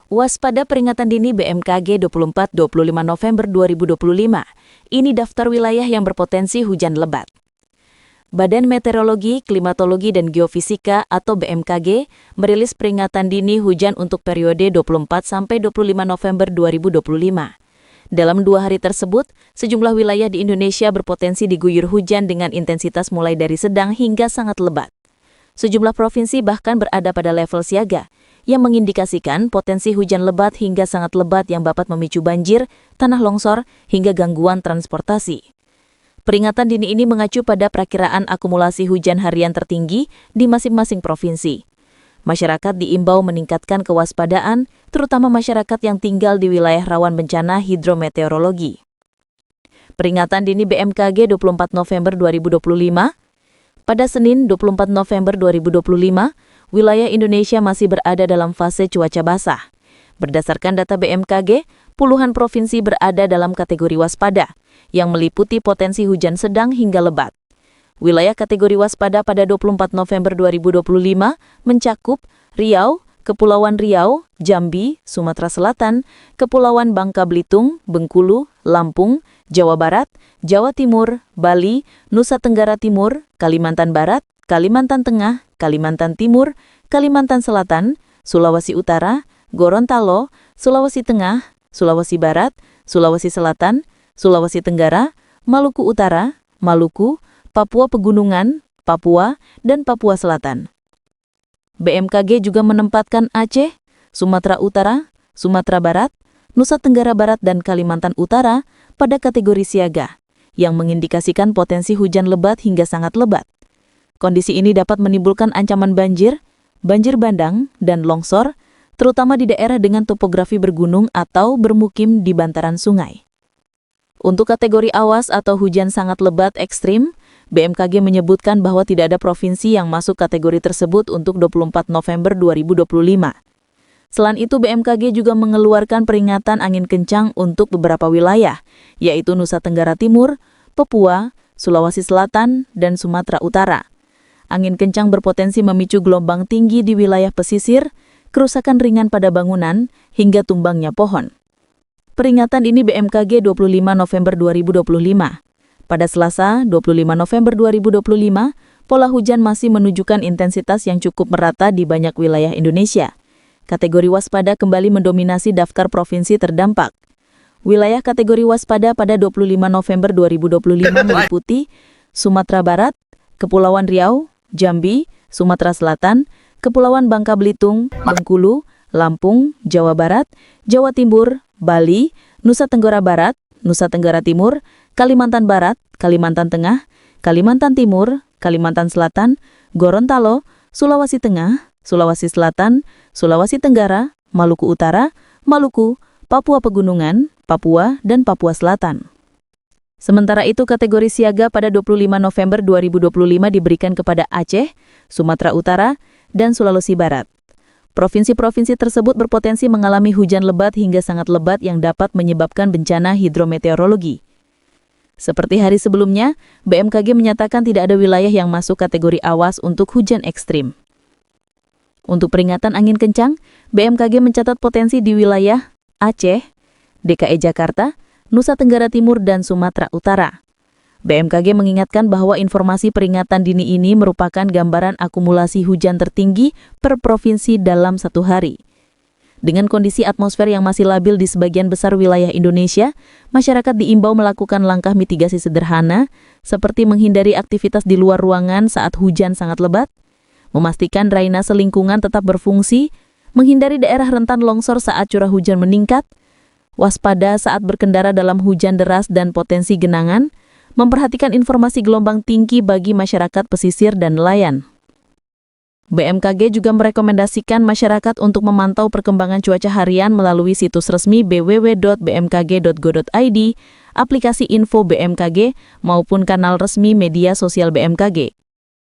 Waspada peringatan dini BMKG 24-25 November 2025. Ini daftar wilayah yang berpotensi hujan lebat. Badan Meteorologi, Klimatologi, dan Geofisika atau BMKG merilis peringatan dini hujan untuk periode 24-25 November 2025. Dalam 2 hari tersebut, sejumlah wilayah di Indonesia berpotensi diguyur hujan dengan intensitas mulai dari sedang hingga sangat lebat. Sejumlah provinsi bahkan berada pada level siaga, yang mengindikasikan potensi hujan lebat hingga sangat lebat yang dapat memicu banjir, tanah longsor, hingga gangguan transportasi. Peringatan dini ini mengacu pada perakiraan akumulasi hujan harian tertinggi di masing-masing provinsi. Masyarakat diimbau meningkatkan kewaspadaan, terutama masyarakat yang tinggal di wilayah rawan bencana hidrometeorologi. Peringatan dini BMKG 24 November 2025. Pada Senin 24 November 2025, wilayah Indonesia masih berada dalam fase cuaca basah. Berdasarkan data BMKG, puluhan provinsi berada dalam kategori waspada, yang meliputi potensi hujan sedang hingga lebat. Wilayah kategori waspada pada 24 November 2025 mencakup Riau, Kepulauan Riau, Jambi, Sumatera Selatan, Kepulauan Bangka Belitung, Bengkulu, Lampung, Jawa Barat, Jawa Timur, Bali, Nusa Tenggara Timur, Kalimantan Barat, Kalimantan Tengah, Kalimantan Timur, Kalimantan Selatan, Sulawesi Utara, Gorontalo, Sulawesi Tengah, Sulawesi Barat, Sulawesi Selatan, Sulawesi Tenggara, Maluku Utara, Maluku, Papua Pegunungan, Papua, dan Papua Selatan. BMKG juga menempatkan Aceh, Sumatera Utara, Sumatera Barat, Nusa Tenggara Barat, dan Kalimantan Utara pada kategori siaga, yang mengindikasikan potensi hujan lebat hingga sangat lebat. Kondisi ini dapat menimbulkan ancaman banjir, banjir bandang, dan longsor, terutama di daerah dengan topografi bergunung atau bermukim di bantaran sungai. Untuk kategori awas atau hujan sangat lebat ekstrim, BMKG menyebutkan bahwa tidak ada provinsi yang masuk kategori tersebut untuk 24 November 2025. Selain itu, BMKG juga mengeluarkan peringatan angin kencang untuk beberapa wilayah, yaitu Nusa Tenggara Timur, Papua, Sulawesi Selatan, dan Sumatera Utara. Angin kencang berpotensi memicu gelombang tinggi di wilayah pesisir, kerusakan ringan pada bangunan, hingga tumbangnya pohon. Peringatan ini BMKG 25 November 2025. Pada Selasa, 25 November 2025, pola hujan masih menunjukkan intensitas yang cukup merata di banyak wilayah Indonesia. Kategori waspada kembali mendominasi daftar provinsi terdampak. Wilayah kategori waspada pada 25 November 2025 meliputi Sumatera Barat, Kepulauan Riau, Jambi, Sumatera Selatan, Kepulauan Bangka Belitung, Bengkulu, Lampung, Jawa Barat, Jawa Timur, Bali, Nusa Tenggara Barat, Nusa Tenggara Timur, Kalimantan Barat, Kalimantan Tengah, Kalimantan Timur, Kalimantan Selatan, Gorontalo, Sulawesi Tengah, Sulawesi Selatan, Sulawesi Tenggara, Maluku Utara, Maluku, Papua Pegunungan, Papua, dan Papua Selatan. Sementara itu, kategori siaga pada 25 November 2025 diberikan kepada Aceh, Sumatera Utara, dan Sulawesi Barat. Provinsi-provinsi tersebut berpotensi mengalami hujan lebat hingga sangat lebat yang dapat menyebabkan bencana hidrometeorologi. Seperti hari sebelumnya, BMKG menyatakan tidak ada wilayah yang masuk kategori awas untuk hujan ekstrim. Untuk peringatan angin kencang, BMKG mencatat potensi di wilayah Aceh, DKI Jakarta, Nusa Tenggara Timur, dan Sumatera Utara. BMKG mengingatkan bahwa informasi peringatan dini ini merupakan gambaran akumulasi hujan tertinggi per provinsi dalam satu hari. Dengan kondisi atmosfer yang masih labil di sebagian besar wilayah Indonesia, masyarakat diimbau melakukan langkah mitigasi sederhana, seperti menghindari aktivitas di luar ruangan saat hujan sangat lebat, memastikan drainase lingkungan tetap berfungsi, menghindari daerah rentan longsor saat curah hujan meningkat, waspada saat berkendara dalam hujan deras dan potensi genangan, memperhatikan informasi gelombang tinggi bagi masyarakat pesisir dan nelayan. BMKG juga merekomendasikan masyarakat untuk memantau perkembangan cuaca harian melalui situs resmi www.bmkg.go.id, aplikasi info BMKG, maupun kanal resmi media sosial BMKG.